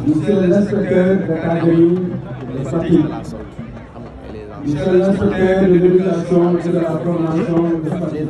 Monsieur l'inspecteur de l'académie de Fatick, Monsieur l'inspecteur de l'éducation et de la formation de Fatick,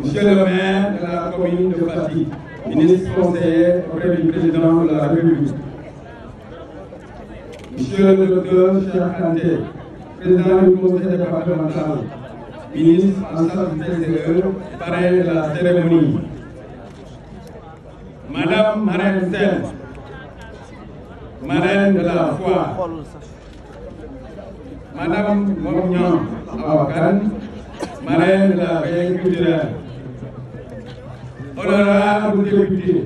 Monsieur le maire de la commune de Fatick, ministre conseiller auprès du président de la République, Monsieur le docteur Cheikh Kanté, président du conseil départemental, ministre en charge du TCE, parrain de la cérémonie, Madame Marraine Sène, marraine de la foire, Madame Momnian Awakan, marraine de la veille culturelle, honorables députés,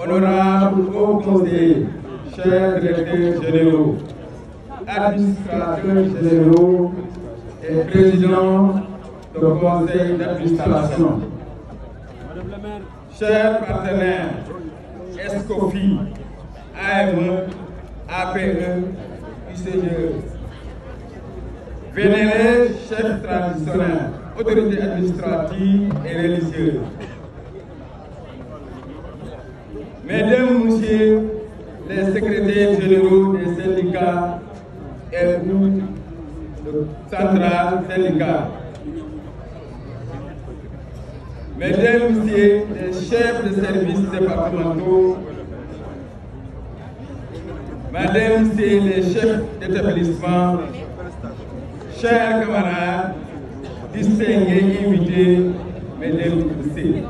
honorables hauts conseillers, chers directeurs généraux, administrateurs généraux et présidents du conseil d'administration, chers partenaires, ESCOFI, AME, APE, ICGE, vénérés chefs traditionnels, autorités administratives et religieuses, Mesdames, Messieurs, les secrétaires généraux des syndicats et de centrales syndicales, Mesdames, Messieurs, les chefs de services départementaux, Mesdames, Messieurs, les chefs d'établissement, chers camarades, distingués invités, Mesdames, Messieurs.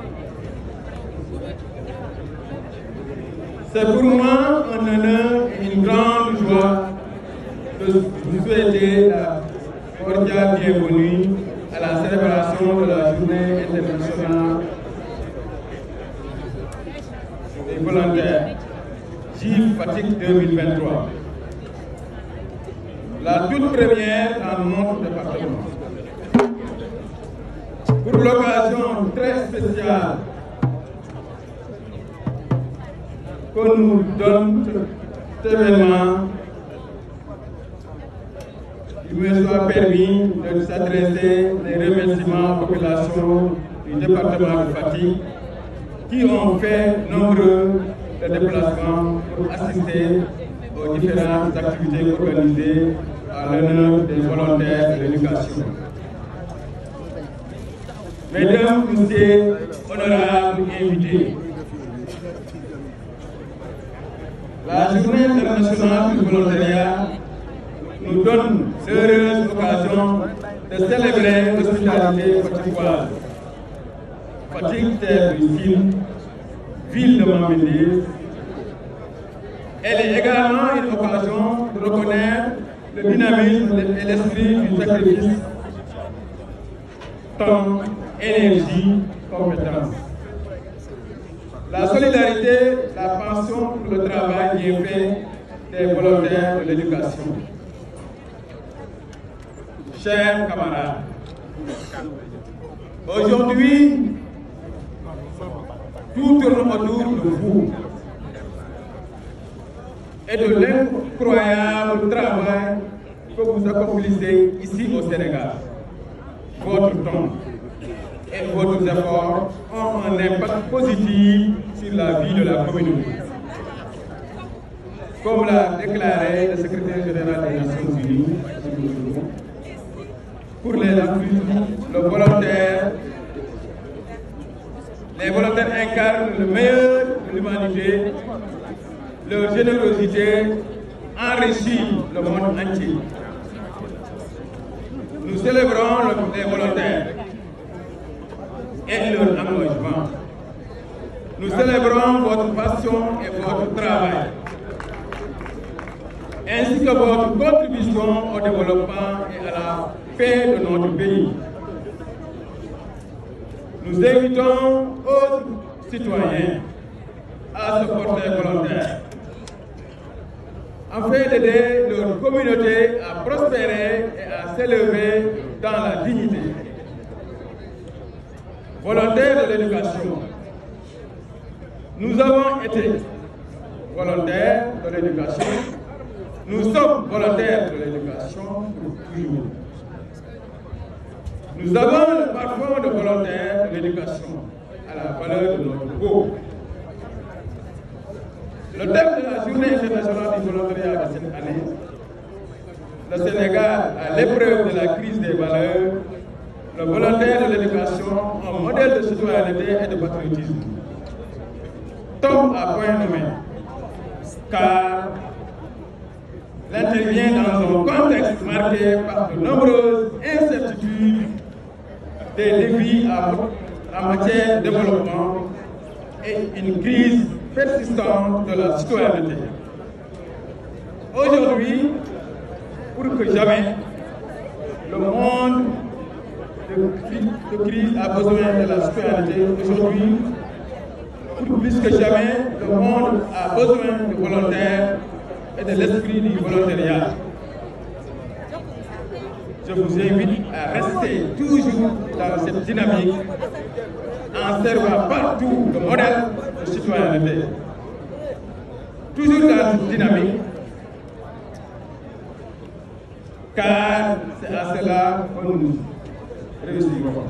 C'est pour moi un honneur et une grande joie de vous souhaiter la cordiale bienvenue à la célébration de la journée internationale des volontaires JIF Fatick 2023. La toute première dans notre département. Pour l'occasion très spéciale que nous donne cet événement, il me soit permis de s'adresser les remerciements aux populations du département de Fatick qui ont fait nombreux de déplacements pour assister aux différentes activités organisées à l'honneur des volontaires de l'éducation. Mesdames, Messieurs, honorables invités, la journée internationale du volontariat nous donne l'heureuse occasion de célébrer l'hospitalité fatickoise. Fatick, terre du Sine, ville de Mamindé. Elle est également une occasion de reconnaître le dynamisme et l'esprit du sacrifice, temps, énergie, compétence. La solidarité, la pension pour le travail bien fait des volontaires de l'éducation. Chers camarades, aujourd'hui, tout tourne autour de vous et de l'incroyable travail que vous accomplissez ici au Sénégal. Votre temps et vos efforts ont un impact positif sur la vie de la communauté. Comme l'a déclaré le secrétaire général des Nations Unies, pour les adultes, les volontaires incarnent le meilleur de l'humanité. Leur générosité enrichit le monde entier. Nous célébrons les volontaires et leur engagement. Nous célébrons votre passion et votre travail, ainsi que votre contribution au développement et à la paix de notre pays. Nous invitons autres citoyens à se porter volontaires, afin d'aider leur communauté à prospérer et à s'élever dans la dignité. Volontaires de l'éducation, nous avons été volontaires de l'éducation, nous sommes volontaires de l'éducation pour toujours. Nous avons le parfum de volontaires de l'éducation à la valeur de notre eau. Le thème de la Journée internationale du volontariat de cette année, le Sénégal, à l'épreuve de la crise des valeurs, le volontaire de l'éducation, un modèle de citoyenneté et de patriotisme, tombe à point nommé, car l'intervient dans un contexte marqué par de nombreuses incertitudes, des défis en matière de développement et une crise persistante de la citoyenneté. Aujourd'hui, pour que jamais, le monde de crise a besoin de la citoyenneté. Aujourd'hui, pour plus que jamais, le monde a besoin de volontaires et de l'esprit du volontariat. Je vous invite à rester toujours dans cette dynamique en servant partout le modèle de citoyenneté. Toujours dans cette dynamique, car c'est à cela que nous réussirons.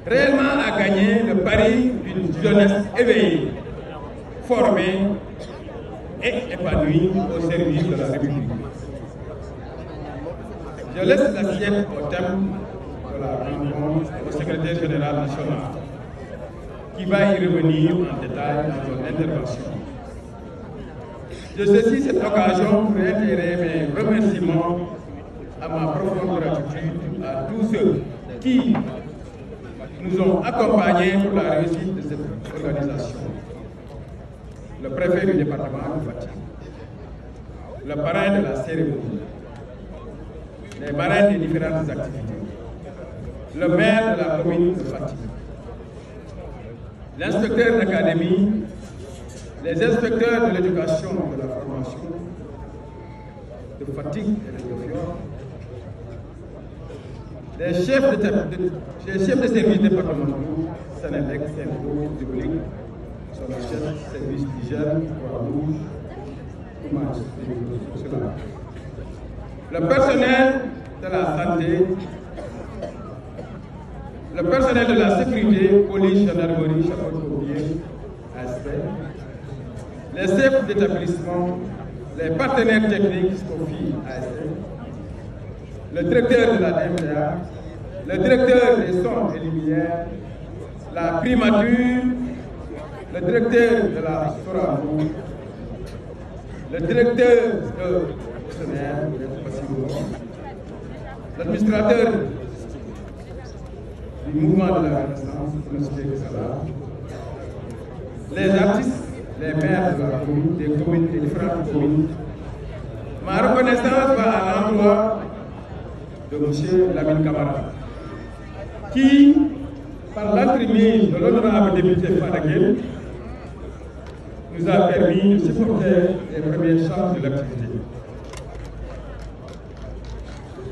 Réellement à gagner le pari d'une jeunesse éveillée, formée et épanouie au service de la République. Je laisse l'assiette au thème de la rencontre au secrétaire général national, qui va y revenir en détail dans son intervention. Je saisis cette occasion pour réitérer mes remerciements à ma profonde gratitude à tous ceux qui nous ont accompagnés pour la réussite de cette organisation. Le préfet du département de Fatick, le parrain de la cérémonie, les marraines des différentes activités, le maire de la commune de Fatick, l'inspecteur d'académie, les inspecteurs de l'éducation et de la formation de Fatick et de Diofior, les chefs de service départementaux, Sénélec, Sen'Eau, Public, son chef, service d'hygiène, Croix-Rouge, le personnel de la santé, le personnel de la sécurité, police, gendarmerie, sapeurs-pompiers, ASP, les chefs d'établissement, les partenaires techniques, SCOFI, ASP, le directeur de la DMTA, le directeur des sons et lumières, la primature, le directeur de la Sorano, le directeur de l'administrateur du mouvement de la Renaissance, les artistes, les maires de la commune, des communes, des différentes communes. Ma reconnaissance va à l'endroit de M. Lamine Camara, qui, par l'entremise de l'honorable député Fadaguel, nous a permis de supporter les premières charges de l'activité.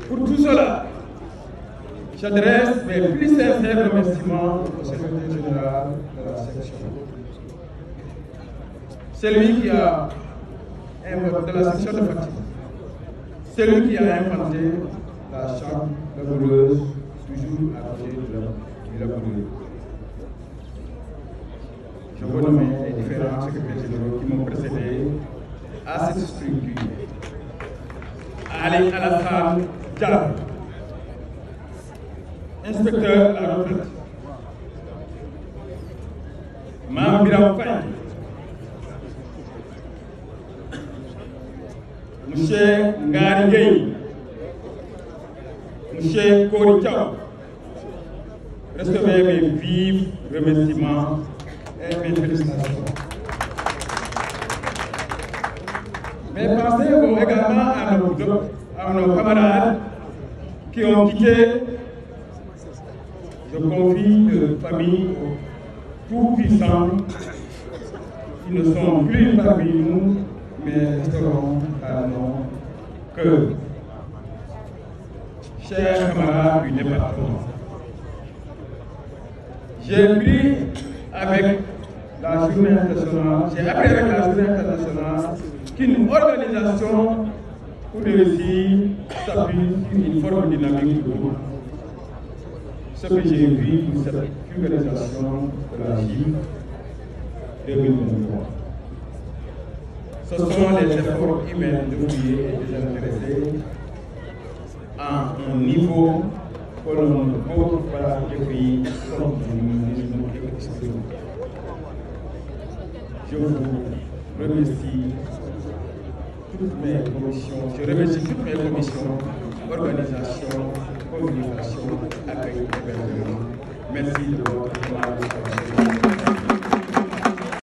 Pour tout cela, j'adresse mes plus sincères remerciements au secrétaire général de la section. Celui qui a inventé de la section de Fatick, celui qui a inventé la charte laboureuse, toujours à côté du laboureur. Je veux nommer les différents secrétaires généraux qui m'ont précédé à cette structure. Ali Alassane Diallo, inspecteur à la retraite. Mame Biram Faye, Monsieur Ngari Gueye, Monsieur Kori Thiaw, recevez mes vifs remerciements et mes félicitations. Mes pensées vont également à nos camarades qui ont quitté, je confie, de familles tout puissants qui ne sont plus parmi nous, mais resteront à nos cœurs. Chers camarades du département, j'ai pris avec la journée internationale, j'ai appris avec la journée internationale qu'une organisation pour réussir s'appuie sur une forme dynamique de groupe. Ce que j'ai vu pour cette pulvérisation de la GIE 2023. Ce sont les efforts humains d'ouvriers et des intéressés à un niveau que l'on ne peut pas décrire comme un niveau historique. Je vous remercie toutes mes commissions, organisation, communication, accueil, hébergement. Merci de votre attention.